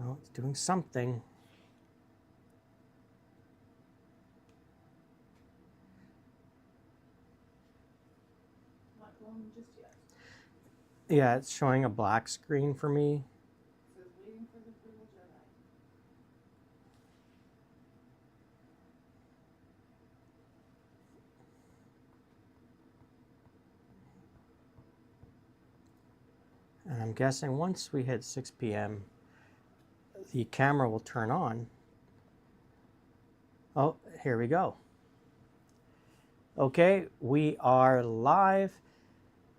Oh, it's doing something. Not glowing just yet. Yeah, it's showing a black screen for me. It says waiting for the little Jedi. And I'm guessing once we hit 6 p.m., the camera will turn on. Oh, here we go. Okay, we are live.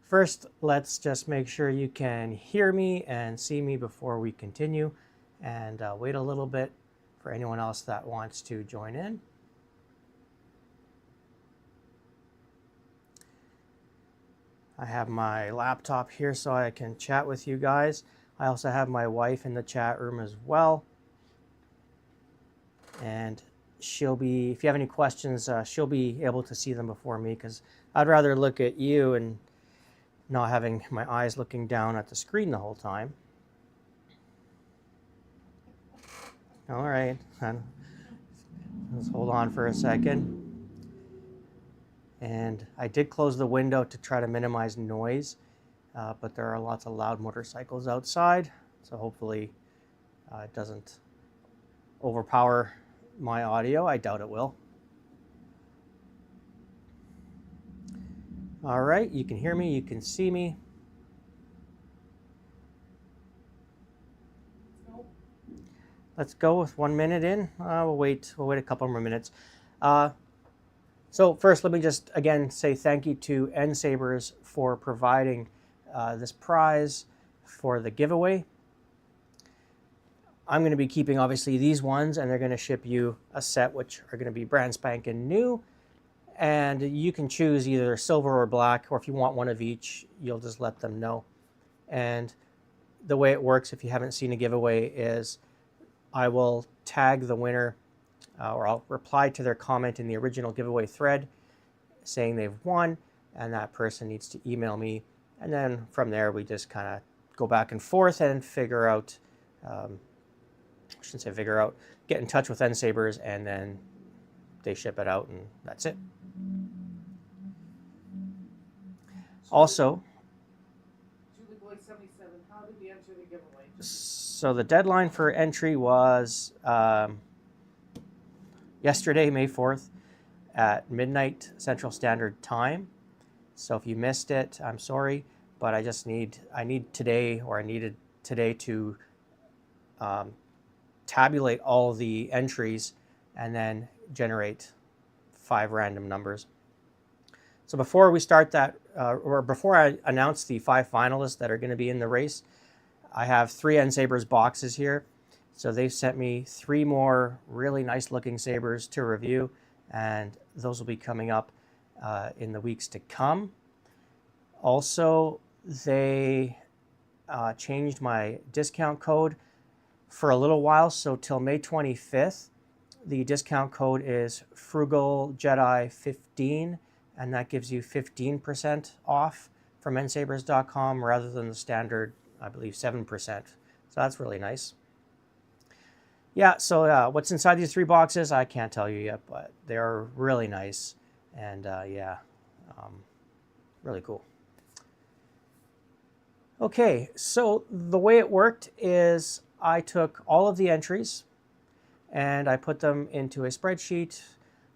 First, let's just make sure you can hear me and see me before we continue, and wait a little bit for anyone else that wants to join in. I have my laptop here so I can chat with you guys. I also have my wife in the chat room as well. And she'll be, if you have any questions, she'll be able to see them before me, because I'd rather look at you and not having my eyes looking down at the screen the whole time. All right, let's hold on for a second. And I did close the window to try to minimize noise, but there are lots of loud motorcycles outside, so hopefully it doesn't overpower my audio. I doubt it will. All right, you can hear me, you can see me. Nope. Let's go with 1 minute in. We'll wait a couple more minutes. So first, let me just again say thank you to NSABERS for providing this prize for the giveaway. I'm going to be keeping obviously these ones, and they're going to ship you a set which are going to be brand spanking new. And you can choose either silver or black, or if you want one of each, you'll just let them know. And the way it works, if you haven't seen a giveaway, is I will tag the winner, or I'll reply to their comment in the original giveaway thread saying they've won, and that person needs to email me. And then from there, we just kind of go back and forth and figure out, I shouldn't say figure out, get in touch with NSABERS, and then they ship it out, and that's it. Also, Julie Boy 77, how did we enter the giveaway? so the deadline for entry was yesterday, May 4th, at midnight Central Standard Time. So if you missed it, I'm sorry, but I needed today to tabulate all the entries and then generate 5 random numbers. So before we start that, or before I announce the 5 finalists that are going to be in the race, I have 3 NSABERS boxes here. So they've sent me 3 more really nice looking sabers to review, and those will be coming up in the weeks to come. Also, they changed my discount code for a little while, so till May 25th, the discount code is Frugal Jedi 15, and that gives you 15% off from nsabers.com rather than the standard, I believe, 7%. So that's really nice. Yeah, so what's inside these 3 boxes, I can't tell you yet, but they're really nice, and yeah, really cool. Okay, so the way it worked is I took all of the entries and I put them into a spreadsheet.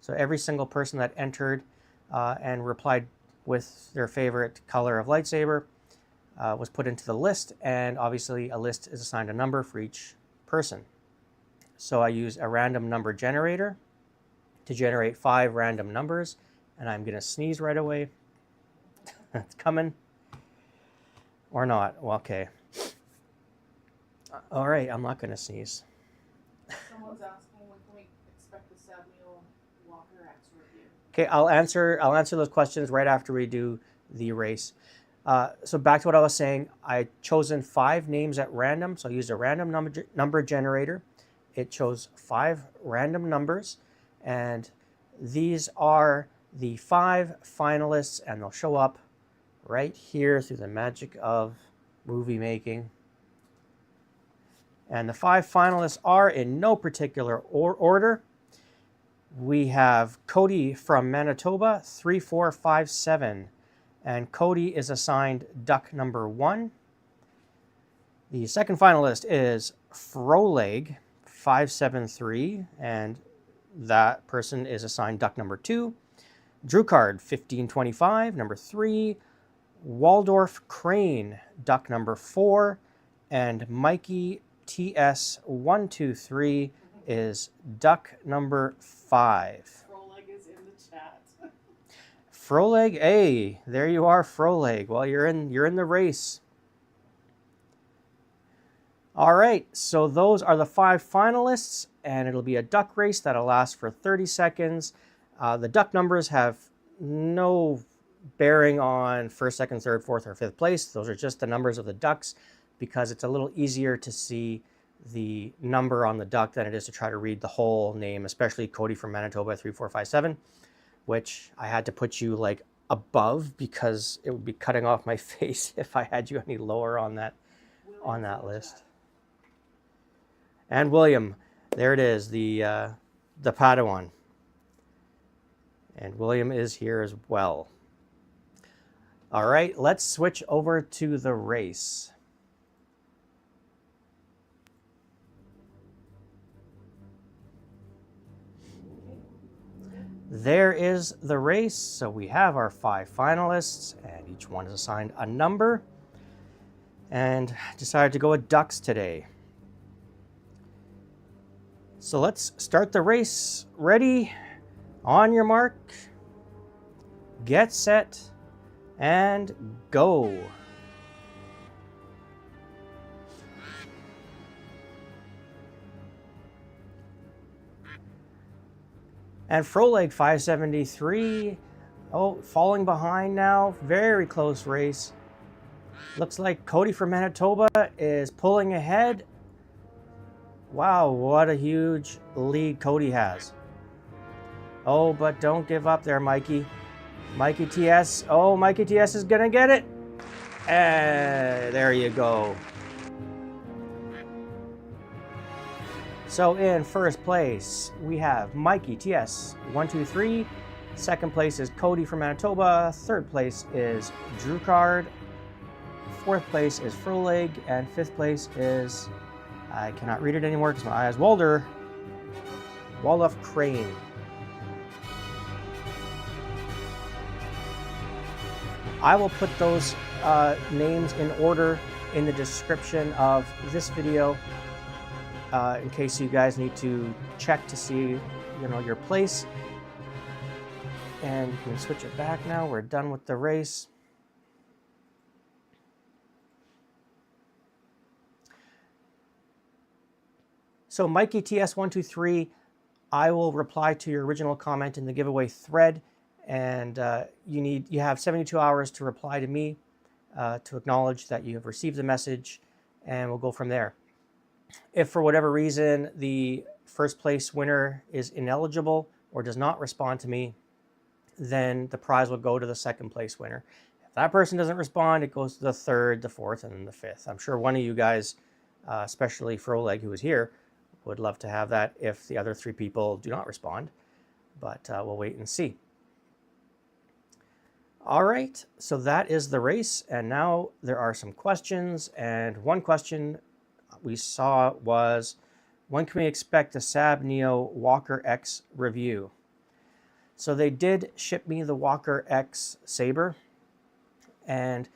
So every single person that entered and replied with their favorite color of lightsaber was put into the list, and obviously a list is assigned a number for each person. So I use a random number generator to generate 5 random numbers, and I'm going to sneeze right away. It's coming. Or not. Well, okay. All right, I'm not going to sneeze. Someone's asking when can we expect the Samuel Walker X review? Okay, I'll answer those questions right after we do the race. So back to what I was saying, I chosen 5 names at random, so I used a random number generator. It chose 5 random numbers, and these are the 5 finalists, and they'll show up right here through the magic of movie making. And the 5 finalists are in no particular order. We have Cody from Manitoba, 3457. And Cody is assigned duck number 1. The second finalist is Froleg, 573. And that person is assigned duck number 2. Drew card 1525, number 3. waldorfCrane, duck number 4. And Mikey TS123 is duck number 5. Froleg is in the chat. Froleg, hey, there you are, Froleg. Well, you're in the race. All right, so those are the 5 finalists, and it'll be a duck race that'll last for 30 seconds. The duck numbers have no bearing on 1st, 2nd, 3rd, 4th, or 5th place. Those are just the numbers of the ducks because it's a little easier to see the number on the duck than it is to try to read the whole name, especially Cody from Manitoba 3457, which I had to put you like above because it would be cutting off my face if I had you any lower on that list. And William, there it is, the Padawan. And William is here as well. All right, let's switch over to the race. There is the race. So we have our 5 finalists, and each one is assigned a number. And decided to go with ducks today. So let's start the race. Ready? On your mark. Get set. And go. And Froleg 573. Oh, falling behind now. Very close race. Looks like Cody from Manitoba is pulling ahead. Wow, what a huge lead Cody has. Oh, but don't give up there, Mikey. Mikey TS. Oh, Mikey TS is going to get it. And there you go. So in first place, we have Mikey TS 123. Second place is Cody from Manitoba. Third place is Drew Card. Fourth place is Froleg. And fifth place is, I cannot read it anymore because my eye is waldorfCrane. I will put those names in order in the description of this video in case you guys need to check to see, your place. And you can switch it back now. We're done with the race. So Mikey TS123, I will reply to your original comment in the giveaway thread. And you have 72 hours to reply to me to acknowledge that you have received the message, and we'll go from there. If for whatever reason the first place winner is ineligible or does not respond to me, then the prize will go to the second place winner. If that person doesn't respond, it goes to the third, the fourth, and then the fifth. I'm sure one of you guys, especially Froleg, who is here, would love to have that if the other 3 people do not respond, but we'll wait and see. All right, so that is the race, and now there are some questions, and one question we saw was, when can we expect a Sab Neo Walker X review? So they did ship me the Walker X Saber, and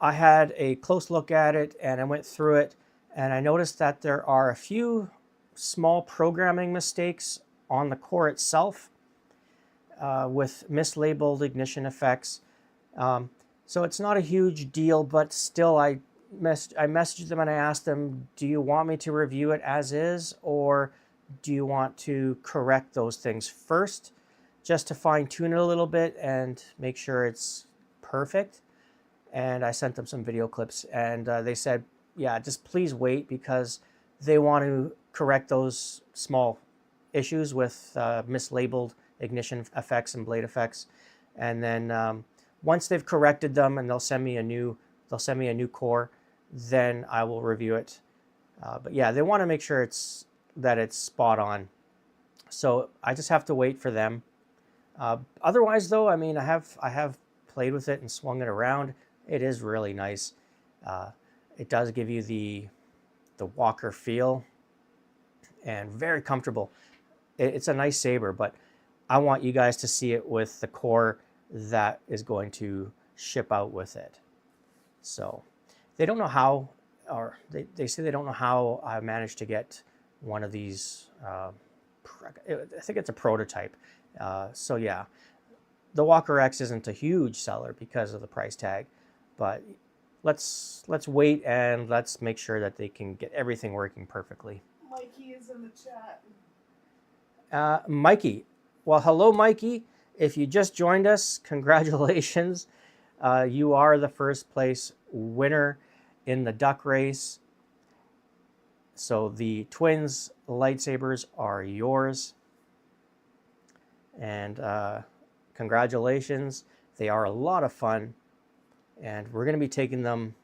I had a close look at it, and I went through it, and I noticed that there are a few small programming mistakes on the core itself. With mislabeled ignition effects. So it's not a huge deal, but still I messaged them and I asked them, do you want me to review it as is, or do you want to correct those things first, just to fine tune it a little bit and make sure it's perfect? And I sent them some video clips, and they said, yeah, just please wait, because they want to correct those small issues with mislabeled ignition effects and blade effects, and then once they've corrected them and they'll send me a new core, then I will review it But yeah, they want to make sure it's spot on. So I just have to wait for them. Otherwise, though, I mean, I have played with it and swung it around. It is really nice. It does give you the walker feel, and very comfortable. It's a nice saber, but I want you guys to see it with the core that is going to ship out with it. So they don't know how, or they say they don't know how I managed to get one of these. I think it's a prototype. So yeah, the Walker X isn't a huge seller because of the price tag, but let's wait and let's make sure that they can get everything working perfectly. Mikey is in the chat. Mikey, well, hello, Mikey. If you just joined us, congratulations. You are the first place winner in the duck race. So the twins lightsabers are yours. And congratulations. They are a lot of fun. And we're going to be taking them,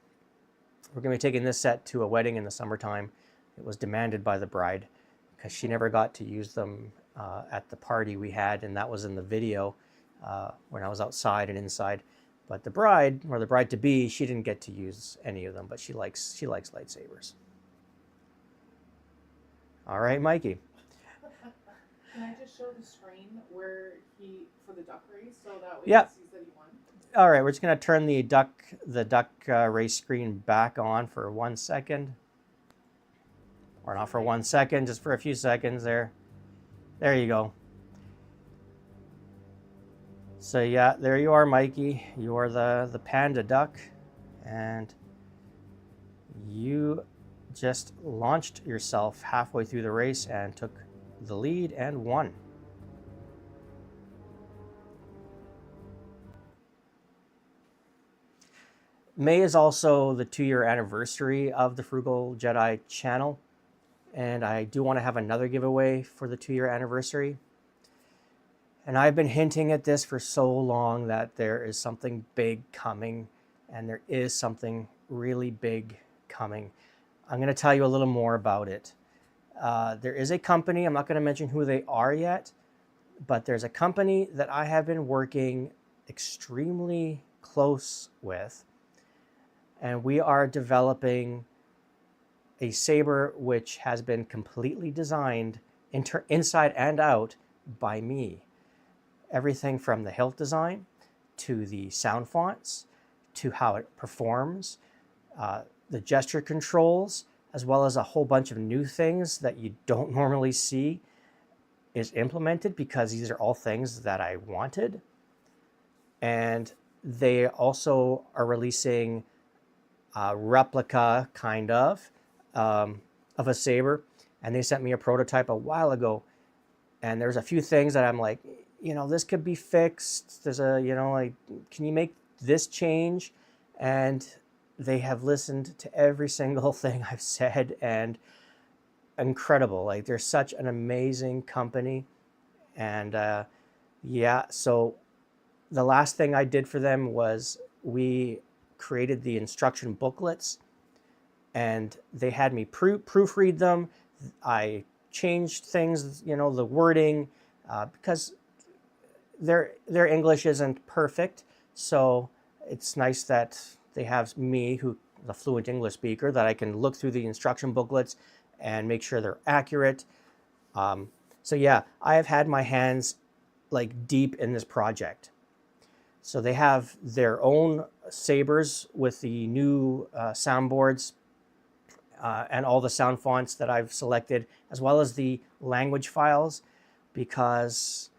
we're going to be taking this set to a wedding in the summertime. It was demanded by the bride because she never got to use them at the party we had, and that was in the video when I was outside and inside. But the bride, or the bride-to-be, she didn't get to use any of them, but she likes lightsabers. All right, Mikey. Can I just show the screen where for the duck race, so that way Yep. he sees that he won? All right, we're just going to turn the duck race screen back on for 1 second. Or not for 1 second, just for a few seconds there. There you go. So yeah, there you are, Mikey. You are the panda duck, and you just launched yourself halfway through the race and took the lead and won. May is also the 2-year anniversary of the Frugal Jedi channel, and I do want to have another giveaway for the 2-year anniversary. And I've been hinting at this for so long that there is something big coming, and there is something really big coming. I'm going to tell you a little more about it. There is a company, I'm not going to mention who they are yet, but there's a company that I have been working extremely close with, and we are developing a saber which has been completely designed inside and out by me. Everything from the hilt design to the sound fonts to how it performs, the gesture controls, as well as a whole bunch of new things that you don't normally see is implemented, because these are all things that I wanted. And they also are releasing a replica, kind of a saber. And they sent me a prototype a while ago. And there's a few things that I'm like, this could be fixed. There's like, can you make this change? And they have listened to every single thing I've said, and incredible. Like, they're such an amazing company. And yeah, so the last thing I did for them was we created the instruction booklets, and they had me proofread them. I changed things, the wording, because their English isn't perfect. So it's nice that they have me, who the fluent English speaker, that I can look through the instruction booklets and make sure they're accurate. So yeah, I have had my hands like deep in this project. So they have their own sabers with the new soundboards and all the sound fonts that I've selected, as well as the language files, because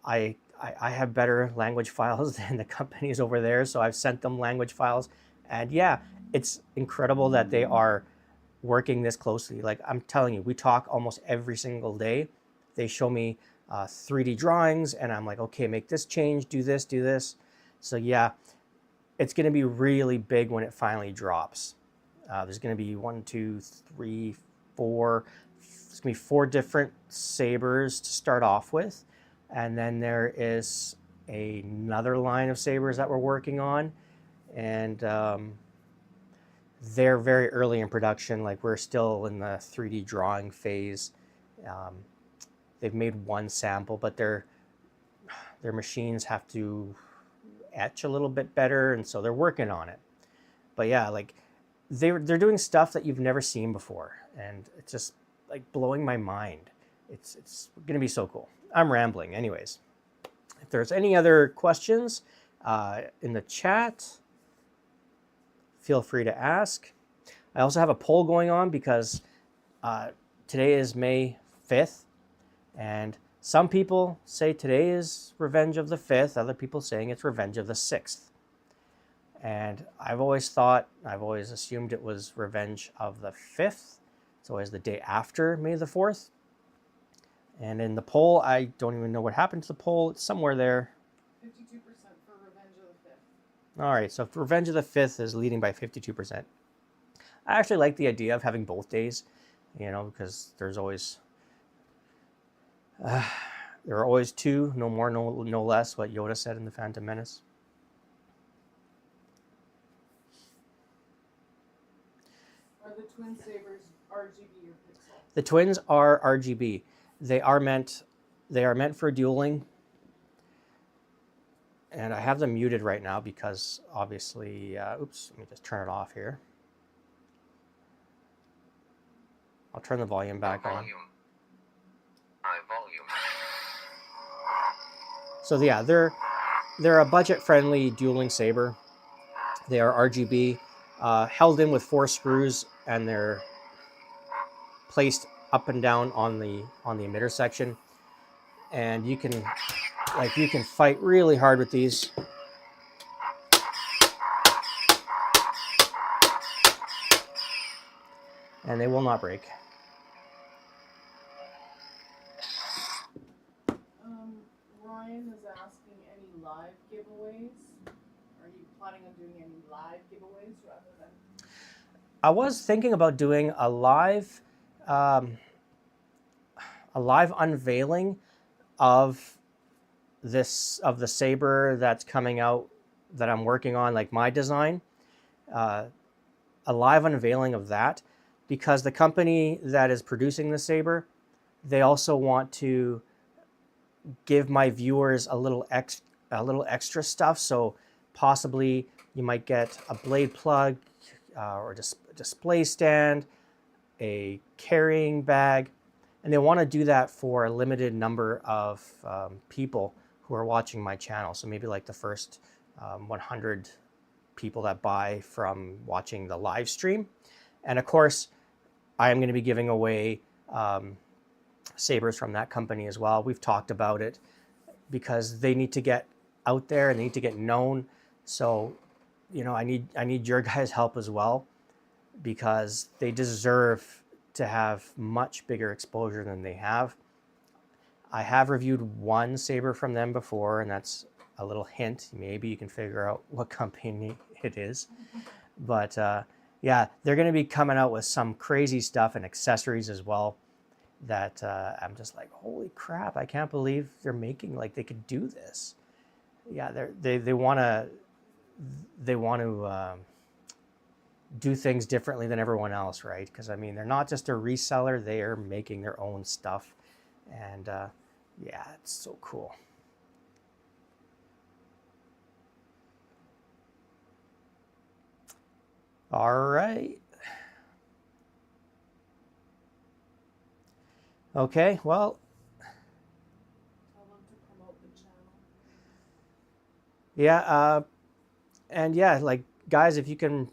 I have better language files than the companies over there. So I've sent them language files. And yeah, it's incredible that they are working this closely. Like, I'm telling you, we talk almost every single day. They show me 3D drawings, and I'm like, okay, make this change, do this, do this. So yeah, it's going to be really big when it finally drops. There's going to be 1, 2, 3, 4. There's going to be 4 different sabers to start off with. And then there is another line of sabers that we're working on. And they're very early in production. Like we're still in the 3D drawing phase. They've made one sample, but their machines have to etch a little bit better, and so they're working on it. But yeah, like they're doing stuff that you've never seen before, and it's just like blowing my mind. It's gonna be so cool. I'm rambling, anyways. If there's any other questions in the chat, feel free to ask. I also have a poll going on because today is May 5th, and some people say today is Revenge of the 5th, other people saying it's Revenge of the 6th. And I've always assumed it was Revenge of the 5th. It's always the day after May the 4th. And in the poll, I don't even know what happened to the poll. It's somewhere there. 52% for Revenge of the 5th. All right, so Revenge of the 5th is leading by 52%. I actually like the idea of having both days, you know, because there's always... there are always two, no more, no less, what Yoda said in The Phantom Menace. Are the twin sabers RGB or pixel? The twins are RGB. They are meant for dueling. And I have them muted right now because obviously, oops, let me just turn it off here. I'll turn the volume back on. High volume. So yeah, they're a budget-friendly dueling saber. They are RGB, held in with 4 screws, and they're placed up and down on the emitter section. And you can fight really hard with these. And they will not break. Ryan is asking any live giveaways. Are you planning on doing any live giveaways rather than? I was thinking about doing a live unveiling of the saber that's coming out that I'm working on, like my design. A live unveiling of that, because the company that is producing the saber, they also want to give my viewers a little extra stuff. So possibly you might get a blade plug or a display stand, a carrying bag, and they want to do that for a limited number of people who are watching my channel. So maybe like the first 100 people that buy from watching the live stream. And of course, I am going to be giving away sabers from that company as well. We've talked about it because they need to get out there and they need to get known. So, you know, I need your guys' help as well, because they deserve to have much bigger exposure than they have. I have reviewed one saber from them before, and that's a little hint. Maybe you can figure out what company it is. But yeah, they're going to be coming out with some crazy stuff and accessories as well that I'm just like, holy crap, I can't believe they're making, like, they could do this. Yeah, they want to do things differently than everyone else, right? Because I mean, they're not just a reseller, they are making their own stuff. And yeah, it's so cool. All right. Okay, well. Tell them to promote the channel. Yeah, and yeah, like, guys, if you can,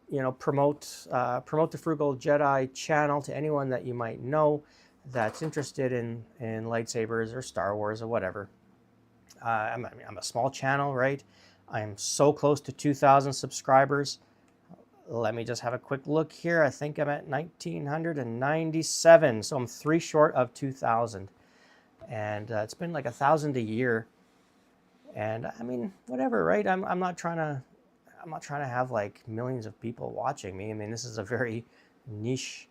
you know, promote the Frugal Jedi channel to anyone that you might know that's interested in lightsabers or Star Wars or whatever. I'm a small channel, right? I'm so close to 2,000 subscribers. Let me just have a quick look here. I think I'm at 1,997, so I'm 3 short of 2,000. And it's been like 1,000 a year. And I mean, whatever, right? I'm not trying to have like millions of people watching me. I mean, this is a very niche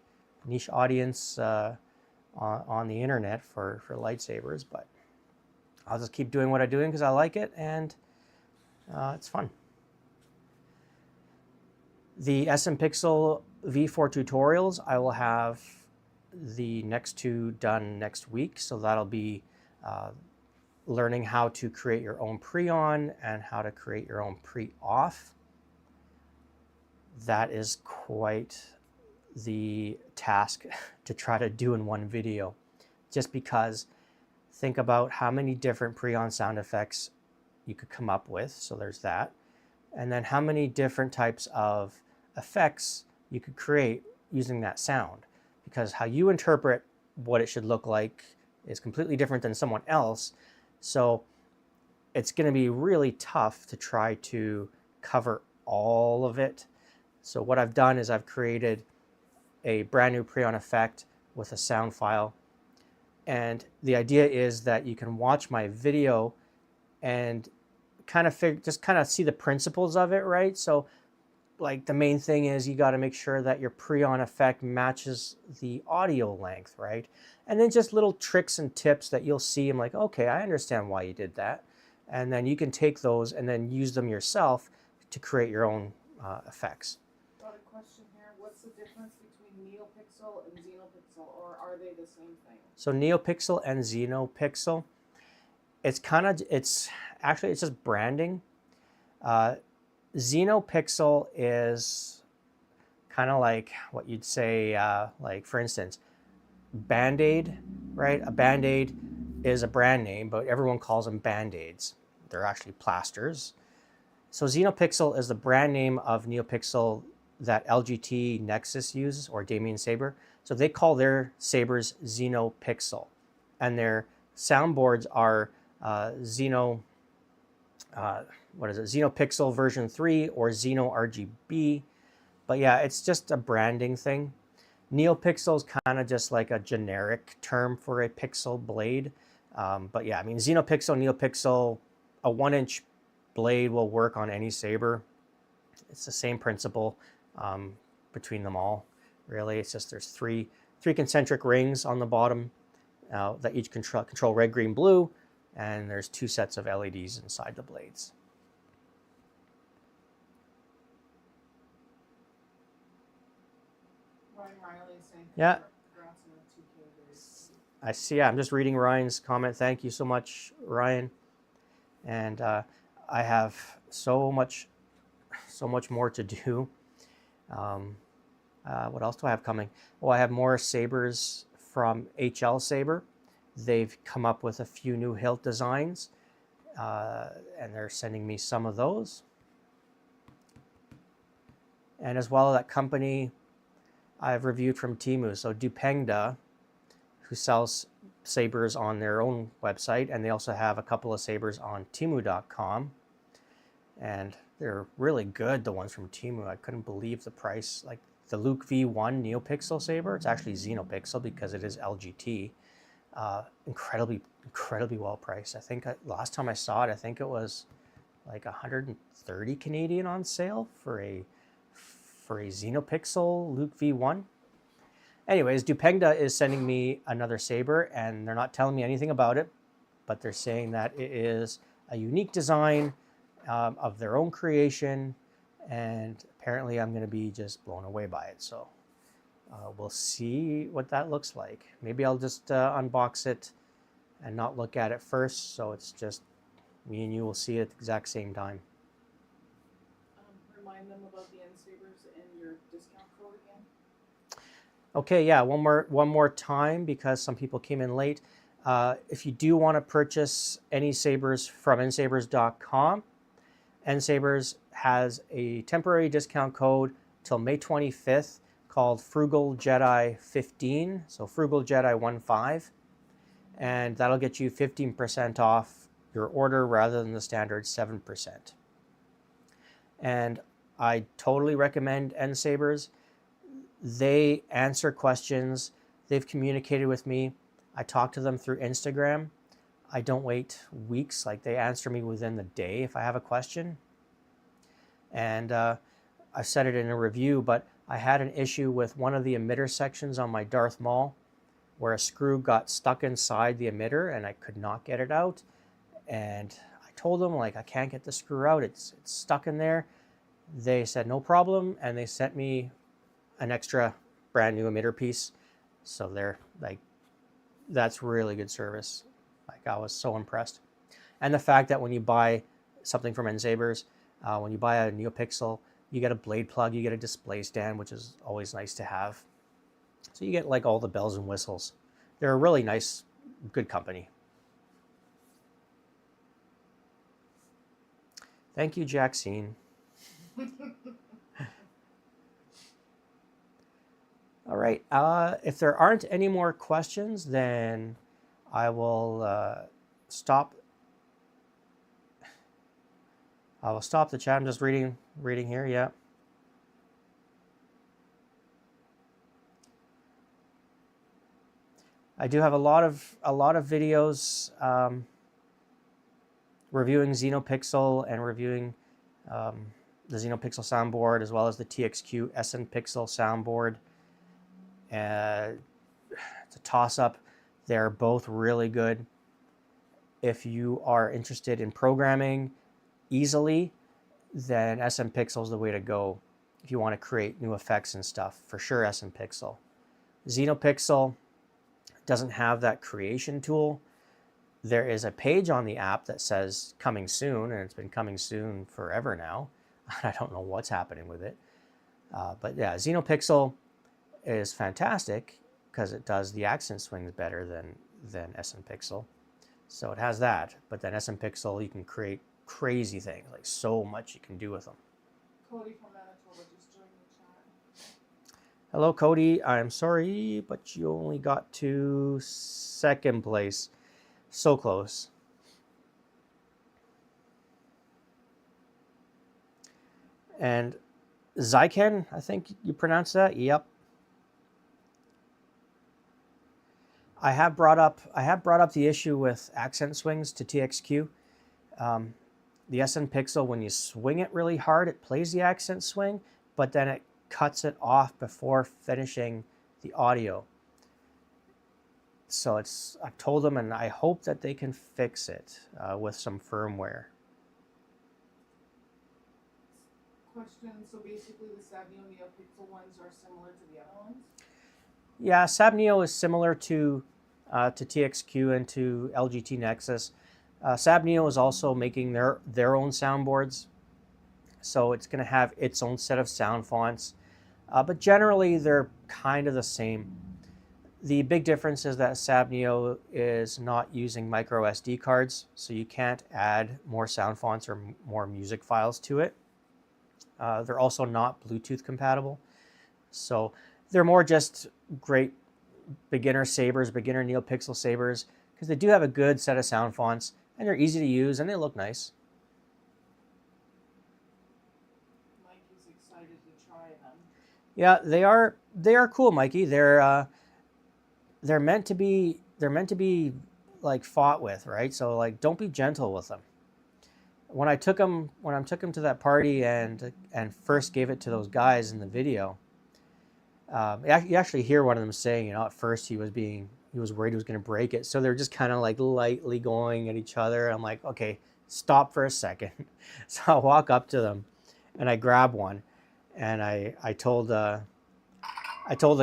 audience on the internet for lightsabers, but I'll just keep doing what I'm doing because I like it, and it's fun. The SM Pixel V4 tutorials, I will have the next 2 done next week. So that'll be learning how to create your own pre-on and how to create your own pre-off. That is quite the task to try to do in one video, just because think about how many different pre-on sound effects you could come up with. So there's that. And then how many different types of effects you could create using that sound, because how you interpret what it should look like is completely different than someone else. So it's going to be really tough to try to cover all of it. So what I've done is I've created a brand new pre-on effect with a sound file. And the idea is that you can watch my video and kind of just kind of see the principles of it, right? So like the main thing is you got to make sure that your pre-on effect matches the audio length, right? And then just little tricks and tips that you'll see. I'm like, okay, I understand why you did that. And then you can take those and then use them yourself to create your own effects. Got a question here. What's the difference between NeoPixel and XenoPixel, or are they the same thing? So NeoPixel and XenoPixel, it's actually just branding. XenoPixel is kind of like what you'd say, like for instance, Band-Aid, right? A Band-Aid is a brand name, but everyone calls them Band-Aids. They're actually plasters. So XenoPixel is the brand name of NeoPixel that LGT Nexus uses, or Damien Saber. So they call their sabers XenoPixel, and their soundboards are XenoPixel version 3 or Xeno RGB. But yeah, it's just a branding thing. NeoPixel is kind of just like a generic term for a pixel blade. But yeah, I mean, XenoPixel, NeoPixel, a 1-inch blade will work on any saber. It's the same principle between them all, really. It's just there's three concentric rings on the bottom that each control red, green, blue, and there's 2 sets of LEDs inside the blades. Ryan Riley is saying Yeah. congrats on the 2K race. I see. Yeah, I'm just reading Ryan's comment. Thank you so much, Ryan. And I have so much more to do. What else do I have coming? Well, I have more sabers from HL Saber. They've come up with a few new hilt designs, and they're sending me some of those. And as well, that company I've reviewed from Temu. So Dupengda, who sells sabers on their own website, and they also have a couple of sabers on Temu.com. And they're really good, the ones from Temu. I couldn't believe the price. Like the Luke V1 NeoPixel saber, it's actually XenoPixel because it is LGT. Incredibly well priced. I think last time I saw it, I think it was like 130 Canadian on sale for a XenoPixel Luke V1. Anyways, Dupengda is sending me another saber, and they're not telling me anything about it, but they're saying that it is a unique design of their own creation, and apparently I'm going to be just blown away by it. So we'll see what that looks like. Maybe I'll just unbox it and not look at it first, so it's just me and you will see it at the exact same time. Remind them about the NSABERS and your discount code again. Okay, yeah, one more time because some people came in late. If you do want to purchase any sabers from NSABERS.com, NSABERS has a temporary discount code till May 25th called Frugal Jedi 15, so Frugal Jedi 15, and that'll get you 15% off your order rather than the standard 7%. And I totally recommend NSABERS. They answer questions. They've communicated with me. I talk to them through Instagram. I don't wait weeks. Like, they answer me within the day if I have a question. And I said it in a review, but I had an issue with one of the emitter sections on my Darth Maul where a screw got stuck inside the emitter and I could not get it out. And I told them, like, I can't get the screw out. It's stuck in there. they said no problem, and they sent me an extra brand new emitter piece. So they're like, that's really good service. Like, I was so impressed. And the fact that when you buy something from NSABERS, when you buy a NeoPixel, you get a blade plug, you get a display stand, which is always nice to have. So you get like all the bells and whistles. They're a really nice, good company. Thank you, Jackson. All right. If there aren't any more questions, then I will stop. I will stop the chat. I'm just reading here. Yeah. I do have a lot of videos reviewing XenoPixel and reviewing the XenoPixel soundboard, as well as the TXQ SNPixel soundboard. It's a toss-up. They're both really good. If you are interested in programming easily, then SNPixel is the way to go. If you want to create new effects and stuff, for sure SNPixel. XenoPixel doesn't have that creation tool. There is a page on the app that says coming soon, and it's been coming soon forever now. I don't know what's happening with it. But yeah, XenoPixel is fantastic because it does the accent swings better than SNPixel. So it has that, but then SNPixel, you can create crazy things, like so much you can do with them. Cody from Manitoba just joined the chat. Hello, Cody. I'm sorry, but you only got to second place. So close. And Zyken, I think you pronounce that? Yep. I have brought up the issue with accent swings to TXQ. The SNPixel, when you swing it really hard, it plays the accent swing, but then it cuts it off before finishing the audio. So I've told them, and I hope that they can fix it with some firmware. Question, so basically the Sabneo NeoPixel ones are similar to the other ones? Yeah, Sabneo is similar to TXQ and to LGT Nexus. Sabneo is also making their own soundboards, so it's going to have its own set of sound fonts, but generally they're kind of the same. The big difference is that Sabneo is not using micro SD cards, so you can't add more sound fonts or more music files to it. They're also not Bluetooth compatible, so they're more just great beginner sabers, beginner NeoPixel sabers, because they do have a good set of sound fonts, and they're easy to use, and they look nice. Mike is excited to try them. Yeah, they are cool, Mikey. They're meant to be like fought with, right? So like, don't be gentle with them. When I took them to that party and first gave it to those guys in the video, you actually hear one of them saying, you know, at first he was worried he was going to break it. So they're just kind of like lightly going at each other. I'm like, okay, stop for a second. So I walk up to them and I grab one, and I told the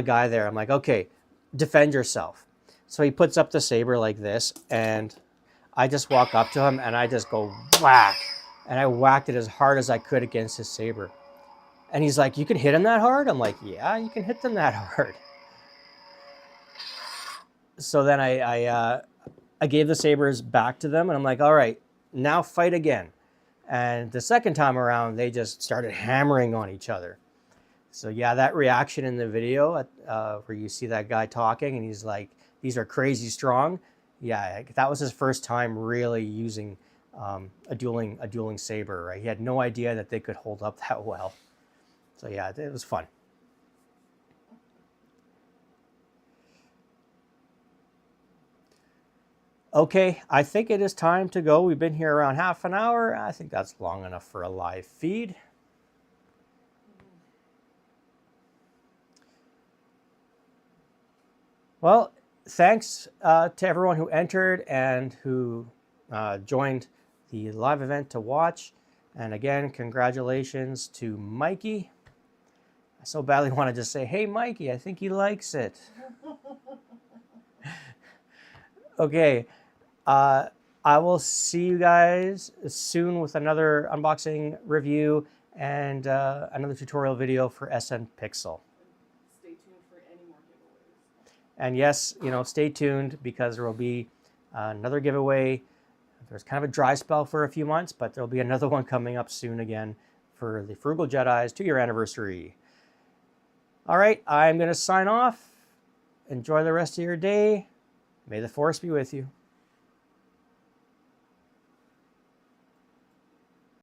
guy there, I'm like, okay, defend yourself. So he puts up the saber like this, and I just walk up to him and I just go whack, and I whacked it as hard as I could against his saber. And he's like, you can hit him that hard? I'm like, yeah, you can hit them that hard. So then I gave the sabers back to them, and I'm like, all right, now fight again. And the second time around, they just started hammering on each other. So yeah, that reaction in the video where you see that guy talking and he's like, these are crazy strong. Yeah, that was his first time really using a dueling saber, right? He had no idea that they could hold up that well. So yeah, it was fun. Okay, I think it is time to go. We've been here around half an hour. I think that's long enough for a live feed. Well, thanks to everyone who entered and who joined the live event to watch. And again, congratulations to Mikey. I so badly want to just say, hey, Mikey, I think he likes it. Okay. I will see you guys soon with another unboxing review and another tutorial video for SN Pixel. Stay tuned for any more giveaways. And yes, stay tuned because there will be another giveaway. There's kind of a dry spell for a few months, but there'll be another one coming up soon again for the Frugal Jedi's 2-year anniversary. All right, I'm going to sign off. Enjoy the rest of your day. May the Force be with you.